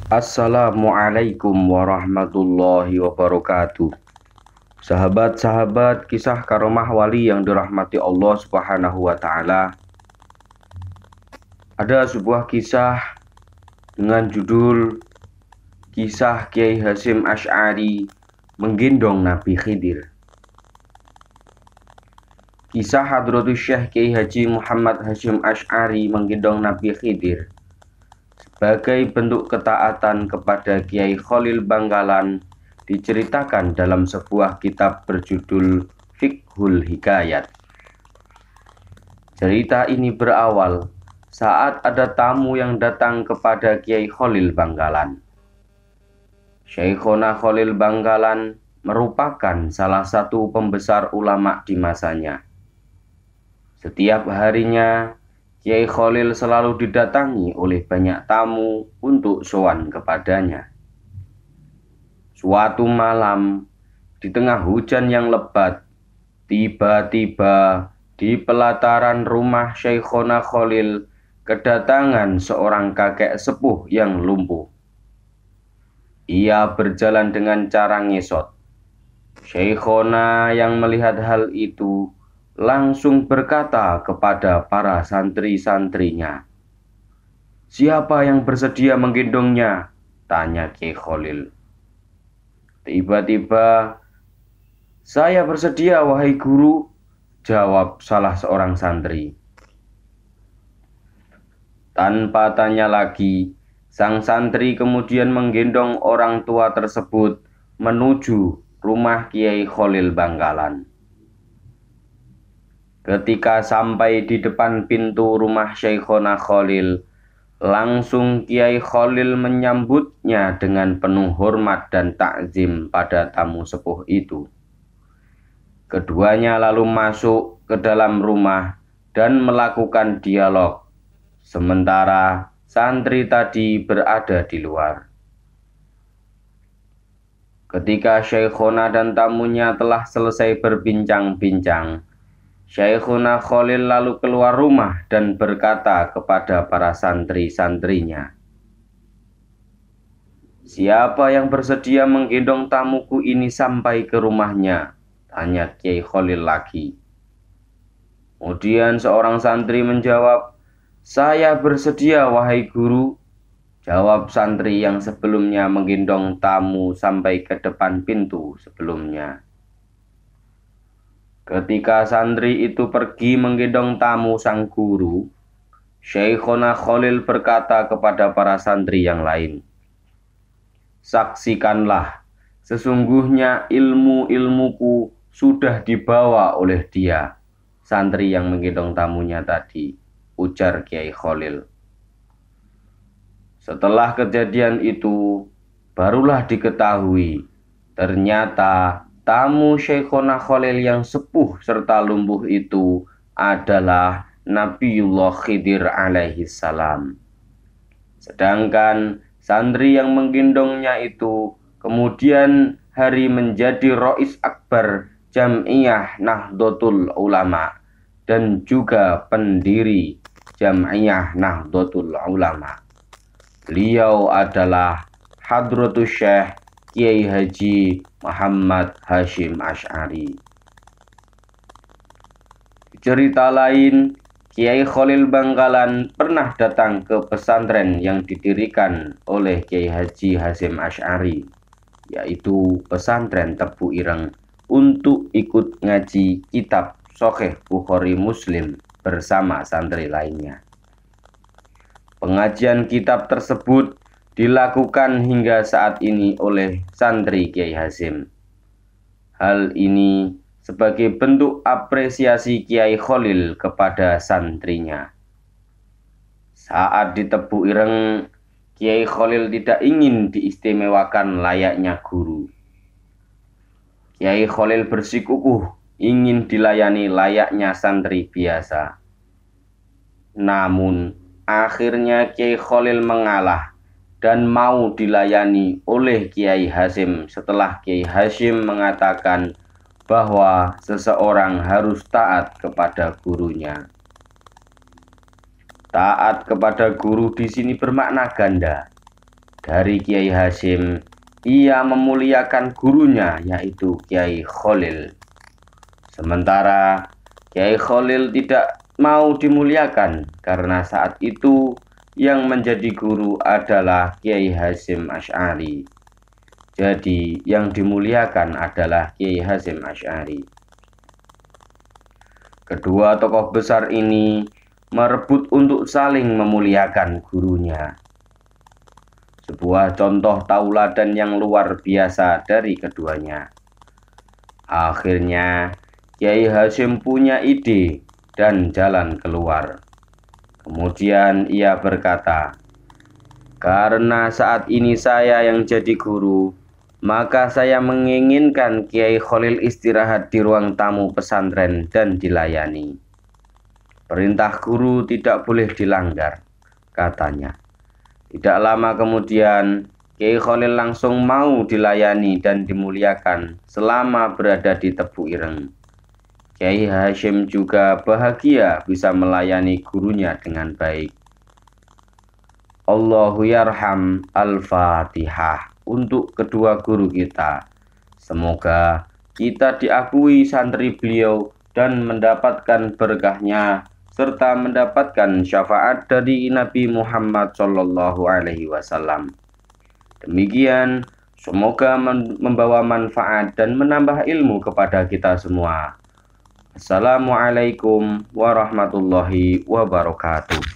Assalamualaikum warahmatullahi wabarakatuh. Sahabat-sahabat kisah karomah wali yang dirahmati Allah Subhanahu wa taala. Ada sebuah kisah dengan judul Kisah Kiai Hasyim Asy'ari menggendong Nabi Khidir. Kisah Hadratus Syekh Kiai Haji Muhammad Hasyim Asy'ari menggendong Nabi Khidir sebagai bentuk ketaatan kepada Kiai Khalil Bangkalan diceritakan dalam sebuah kitab berjudul Fiqhul Hikayat. Cerita ini berawal saat ada tamu yang datang kepada Kiai Khalil Bangkalan. Syekhona Khalil Bangkalan merupakan salah satu pembesar ulama di masanya. Setiap harinya Kiai Khalil selalu didatangi oleh banyak tamu untuk sowan kepadanya. Suatu malam, di tengah hujan yang lebat, tiba-tiba di pelataran rumah Syekhona Khalil kedatangan seorang kakek sepuh yang lumpuh. Ia berjalan dengan cara ngesot. Syekhona yang melihat hal itu langsung berkata kepada para santri-santrinya, "Siapa yang bersedia menggendongnya?" tanya Kiai Khalil. Tiba-tiba, "Saya bersedia, wahai guru," jawab salah seorang santri. Tanpa tanya lagi, sang santri kemudian menggendong orang tua tersebut menuju rumah Kiai Khalil Bangkalan. Ketika sampai di depan pintu rumah Syekhona Khalil, langsung Kiai Khalil menyambutnya dengan penuh hormat dan takzim pada tamu sepuh itu. Keduanya lalu masuk ke dalam rumah dan melakukan dialog, sementara santri tadi berada di luar. Ketika Syekhona dan tamunya telah selesai berbincang-bincang, Syekhona Khalil lalu keluar rumah dan berkata kepada para santri-santrinya, "Siapa yang bersedia menggendong tamuku ini sampai ke rumahnya?" tanya Kiai Khalil lagi. Kemudian seorang santri menjawab, "Saya bersedia, wahai guru," jawab santri yang sebelumnya menggendong tamu sampai ke depan pintu sebelumnya. Ketika santri itu pergi menggendong tamu sang guru, Syekhona Khalil berkata kepada para santri yang lain, "Saksikanlah, sesungguhnya ilmu-ilmuku sudah dibawa oleh dia," santri yang menggendong tamunya tadi, ujar Kiai Khalil. Setelah kejadian itu, barulah diketahui, ternyata tamu Syekhona Khalil yang sepuh serta lumpuh itu adalah Nabiullah Khidir alaihi salam. Sedangkan santri yang menggendongnya itu kemudian hari menjadi Rois Akbar Jam'iyah Nahdlatul Ulama dan juga pendiri Jam'iyah Nahdlatul Ulama. Beliau adalah Hadratus Syekh Kiai Haji Muhammad Hasyim Asy'ari. Cerita lain, Kiai Khalil Bangkalan pernah datang ke pesantren yang didirikan oleh Kiai Haji Hasyim Asy'ari, yaitu pesantren Tebu Ireng, untuk ikut ngaji kitab Sahih Bukhari Muslim bersama santri lainnya. Pengajian kitab tersebut dilakukan hingga saat ini oleh santri Kiai Hasyim. Hal ini sebagai bentuk apresiasi Kiai Khalil kepada santrinya. Saat di Tebu Ireng, Kiai Khalil tidak ingin diistimewakan layaknya guru. Kiai Khalil bersikukuh ingin dilayani layaknya santri biasa. Namun, akhirnya Kiai Khalil mengalah dan mau dilayani oleh Kiai Hasyim setelah Kiai Hasyim mengatakan bahwa seseorang harus taat kepada gurunya. Taat kepada guru di sini bermakna ganda. Dari Kiai Hasyim, ia memuliakan gurunya yaitu Kiai Khalil. Sementara Kiai Khalil tidak mau dimuliakan karena saat itu yang menjadi guru adalah Kiai Hasyim Asy'ari. Jadi yang dimuliakan adalah Kiai Hasyim Asy'ari. Kedua tokoh besar ini merebut untuk saling memuliakan gurunya. Sebuah contoh tauladan yang luar biasa dari keduanya. Akhirnya Kiai Hasyim punya ide dan jalan keluar. Kemudian ia berkata, "Karena saat ini saya yang jadi guru, maka saya menginginkan Kiai Khalil istirahat di ruang tamu pesantren dan dilayani. Perintah guru tidak boleh dilanggar," katanya. Tidak lama kemudian, Kiai Khalil langsung mau dilayani dan dimuliakan selama berada di Tebu Ireng. Kiai Hasyim juga bahagia bisa melayani gurunya dengan baik. Allahu yarham. Al-Fatihah untuk kedua guru kita. Semoga kita diakui santri beliau dan mendapatkan berkahnya serta mendapatkan syafaat dari Nabi Muhammad SAW. Demikian, semoga membawa manfaat dan menambah ilmu kepada kita semua. Assalamualaikum warahmatullahi wabarakatuh.